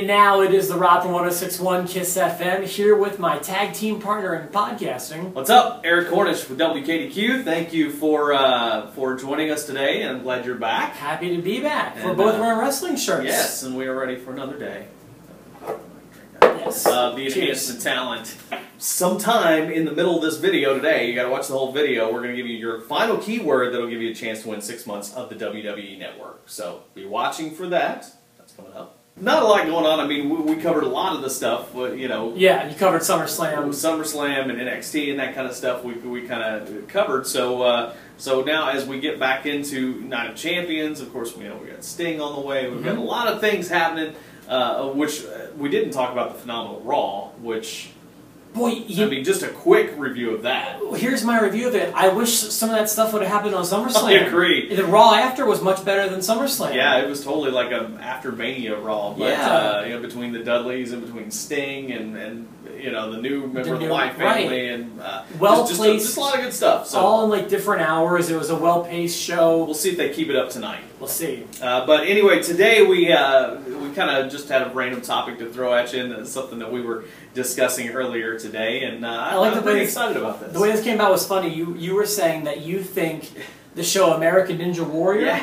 And now it is the Rock from 106.1 Kiss FM here with my tag team partner in podcasting. What's up? Eric Cornish with WKDQ. Thank you for joining us today, and I'm glad you're back. Happy to be back. We're both wearing wrestling shirts. Yes, and we are ready for another day. Yes. The Enhancement talent. Sometime in the middle of this video today, you got to watch the whole video. We're going to give you your final keyword that'll give you a chance to win 6 months of the WWE Network. So be watching for that. That's coming up. Not a lot going on. I mean, we covered a lot of the stuff, but, you know. Yeah, you covered SummerSlam. SummerSlam and NXT and that kind of stuff we kind of covered. So so now as we get back into Night of Champions, of course, we got Sting on the way. We've got a lot of things happening, which we didn't talk about the Phenomenal Raw, which... Boy, I mean, just a quick review of that. Here's my review of it. I wish some of that stuff would have happened on SummerSlam. I agree. The Raw after was much better than SummerSlam. Yeah, it was totally like an after Mania Raw. But, yeah. Between the Dudleys and between Sting and the new member of the Wyatt family and well-placed, just a lot of good stuff. So all in like different hours. It was a well-paced show. We'll see if they keep it up tonight. We'll see. But anyway, today we kind of just had a random topic to throw at you, and it's something that we were discussing earlier today, and I'm pretty excited about this. The way this came about was funny. You were saying that you think the show American Ninja Warrior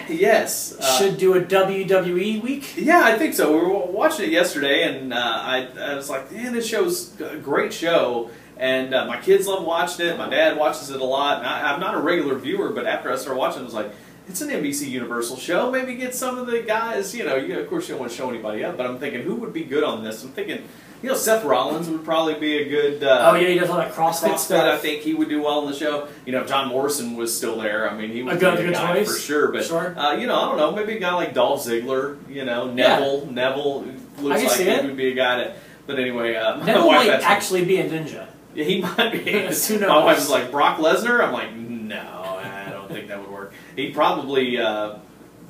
should do a WWE week? Yeah, I think so. We were watching it yesterday, and I was like, man, this show's a great show. And my kids love watching it. My dad watches it a lot. And I'm not a regular viewer, but after I started watching it, I was like, it's an NBC Universal show. Maybe get some of the guys, of course you don't want to show anybody up, but I'm thinking, who would be good on this? I'm thinking, Seth Rollins would probably be a good... oh, yeah, he does all that CrossFit stuff. I think he would do well on the show. If John Morrison was still there, I mean, he would be a good guy choice. for sure. But, I don't know, maybe a guy like Dolph Ziggler, Neville. Neville looks like he would be a guy to... But anyway... Neville might actually be a ninja. Yeah, he might be. Who knows? My wife was like, Brock Lesnar? I'm like, no, I don't think that would work. He'd probably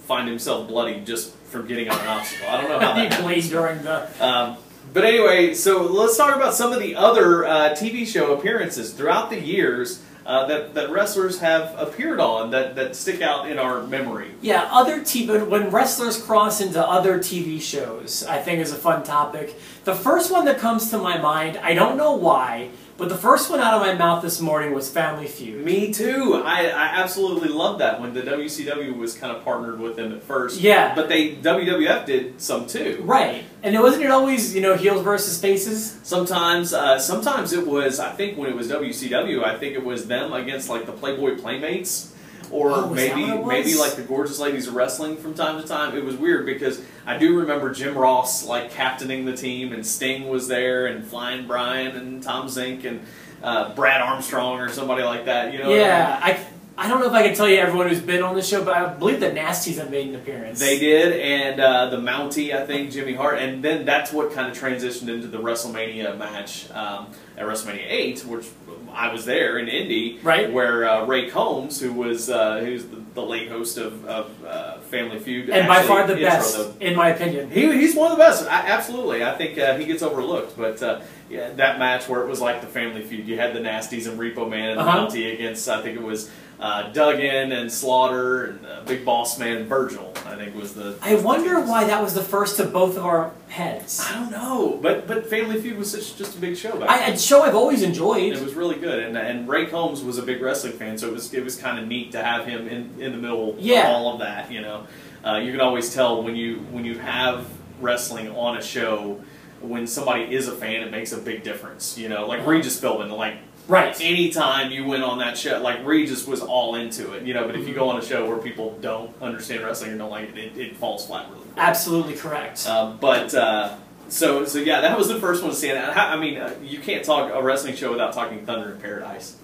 find himself bloody just from getting on an obstacle. I don't know how that happens. During the... But anyway, so let's talk about some of the other TV show appearances throughout the years that wrestlers have appeared on that stick out in our memory. Yeah, when wrestlers cross into other TV shows, I think is a fun topic. The first one that comes to my mind, I don't know why, but the first one out of my mouth this morning was Family Feud. Me too. I absolutely loved that when the WCW was kind of partnered with them at first. Yeah. But WWF did some too. Right. And wasn't it always, heels versus faces? Sometimes it was, I think when it was WCW, I think it was them against like the Playboy Playmates. Or maybe like the Gorgeous Ladies of Wrestling from time to time. It was weird because I do remember Jim Ross like captaining the team, and Sting was there, and Flying Brian and Tom Zink and Brad Armstrong or somebody like that. Yeah, I don't know if I can tell you everyone who's been on the show, but I believe the Nasties have made an appearance. They did, and the Mountie, I think, Jimmy Hart, and then that's what kind of transitioned into the WrestleMania match at WrestleMania 8, which I was there in Indy, right? Where Ray Combs, who's the late host of Family Feud, and by far the best, in my opinion. He's one of the best. Absolutely, I think he gets overlooked. But yeah, that match where it was like the Family Feud, you had the Nasties and Repo Man and Mountie against, I think it was Duggan and Slaughter and Big Boss Man Virgil. I think was the. I wonder why that was the first of both of our heads. I don't know, but Family Feud was just a big show back then. A show I've always enjoyed. It was really good, and Ray Combs was a big wrestling fan, so it was kind of neat to have him in the middle of all of that. You can always tell when you have wrestling on a show, when somebody is a fan, it makes a big difference. Like Regis Philbin, like. Right. Anytime you went on that show, like Regis was all into it, But if you go on a show where people don't understand wrestling or don't like it, it falls flat really quick. Absolutely correct. So yeah, that was the first one to stand out. I mean, you can't talk a wrestling show without talking Thunder in Paradise.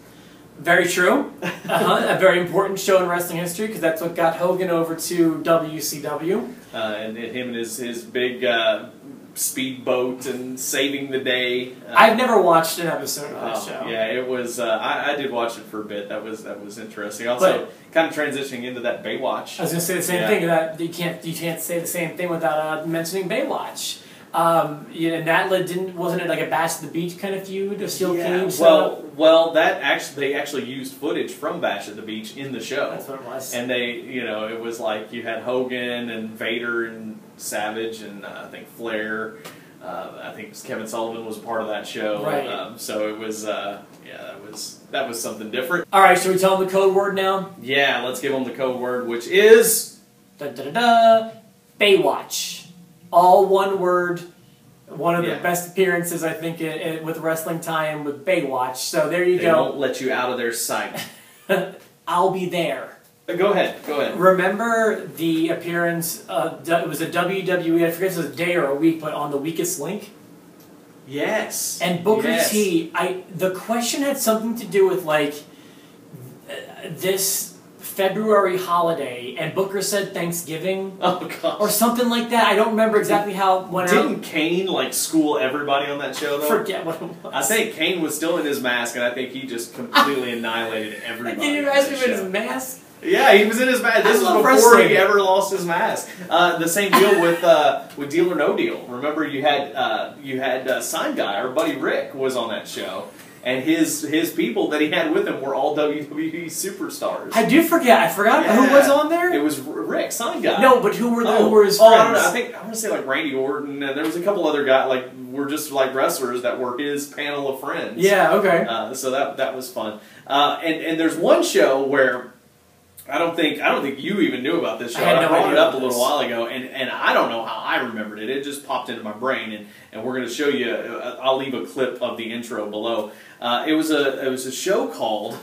Very true. A very important show in wrestling history because that's what got Hogan over to WCW. And him and his big speedboat and saving the day. I've never watched an episode of that show. Yeah, it was. I did watch it for a bit. That was interesting. Also, kind of transitioning into that Baywatch. I was going to say the same thing. That you can't say the same thing without mentioning Baywatch. Wasn't it like a Bash at the Beach kind of feud, a steel cage? Well, they actually used footage from Bash at the Beach in the show. That's what it was. And it was like you had Hogan and Vader and Savage and I think Flair. I think Kevin Sullivan was a part of that show. Right. So it was, that was something different. All right, should we tell them the code word now? Yeah, let's give them the code word, which is Baywatch. All one word. One of the best appearances, I think, with Wrestling Time with Baywatch. So there you go. They won't let you out of their sight. I'll be there. Go ahead. Remember the appearance, it was a WWE, I forget if it was a day or a week, but on The Weakest Link? Yes. And Booker T, the question had something to do with, like, this February holiday, and Booker said Thanksgiving. Oh, gosh. Or something like that. I don't remember exactly how it went out. Didn't Kane, like, school everybody on that show, though? Forget what it was. I think Kane was still in his mask, and I think he just completely annihilated everybody. Can you imagine him in his mask? Yeah, he was in his mask. This was before he ever lost his mask. The same deal with Deal or No Deal. Remember, you had Sign Guy. Our buddy Rick was on that show, and his people that he had with him were all WWE superstars. I forgot who was on there. It was Rick, Sign Guy. No, but who were his friends? I don't know. I want to say like Randy Orton, and there was a couple other guys were just like wrestlers that were his panel of friends. Yeah. Okay. So that was fun. And there's one show where. I don't think you even knew about this show. I brought it up a little while ago, and I don't know how I remembered it. It just popped into my brain, and we're going to show you. I'll leave a clip of the intro below. It was a show called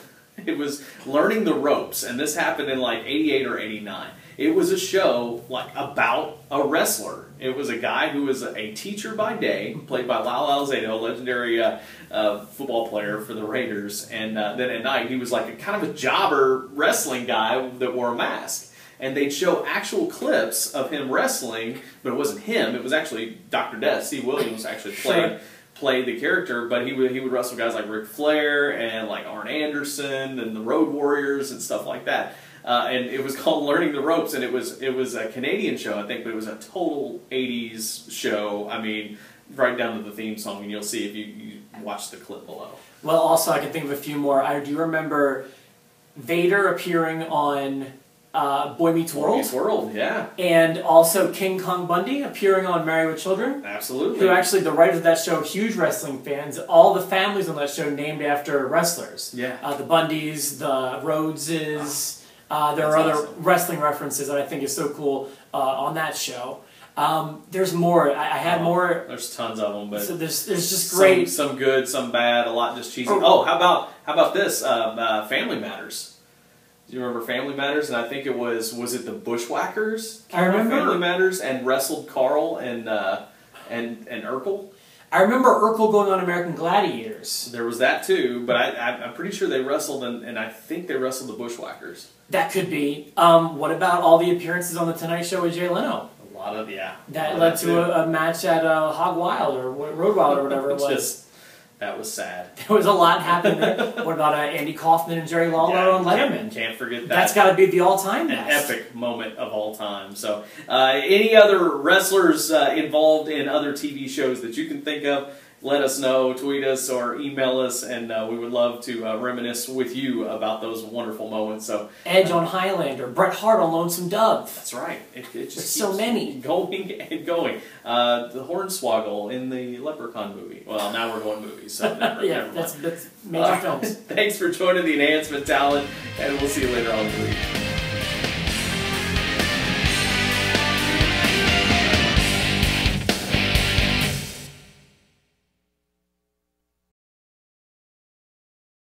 Learning the Ropes, and this happened in like '88 or '89. It was a show like about a wrestler. It was a guy who was a teacher by day, played by Lyle Alzado, a legendary football player for the Raiders, and then at night he was like a kind of a jobber wrestling guy that wore a mask. And they'd show actual clips of him wrestling, but it wasn't him. It was actually Dr. Death. Steve Williams actually played the character, but he would wrestle guys like Ric Flair and like Arn Anderson and the Road Warriors and stuff like that. And it was called Learning the Ropes, and it was a Canadian show, I think, but it was a total 80s show. I mean, right down to the theme song, and you'll see if you watch the clip below. Well, also, I can think of a few more. I do remember Vader appearing on Boy Meets World. Boy Meets World, yeah. And also King Kong Bundy appearing on Married with Children. Absolutely. Who actually, the writers of that show, huge wrestling fans. All the families on that show named after wrestlers. Yeah. The Bundys, the Rhodeses. There are other wrestling references that I think is so cool on that show. There's more. I had more. There's tons of them, but so there's just great. Some good, some bad, a lot just cheesy. Oh, how about this? Family Matters. Do you remember Family Matters? And I think it was it the Bushwhackers? I remember Family Matters and wrestled Carl and Urkel. I remember Urkel going on American Gladiators. There was that too, but I'm pretty sure they wrestled, and I think they wrestled the Bushwhackers. That could be. What about all the appearances on The Tonight Show with Jay Leno? A lot of, yeah. That led to a match at Hog Wild or Road Wild or whatever it was. That was sad. There was a lot happening there. What about Andy Kaufman and Jerry Lawler on Letterman? Can't forget that. That's got to be the all-time best. An epic moment of all time. So, any other wrestlers involved in other TV shows that you can think of, let us know, tweet us or email us, and we would love to reminisce with you about those wonderful moments. So, Edge on Highlander, Bret Hart on Lonesome Dove. That's right. It just There's so many. Going and going. The Hornswoggle in the Leprechaun movie. Well, now we're going movies. So yeah, that's major films. Thanks for joining the Enhancement Talent, and we'll see you later on in the week.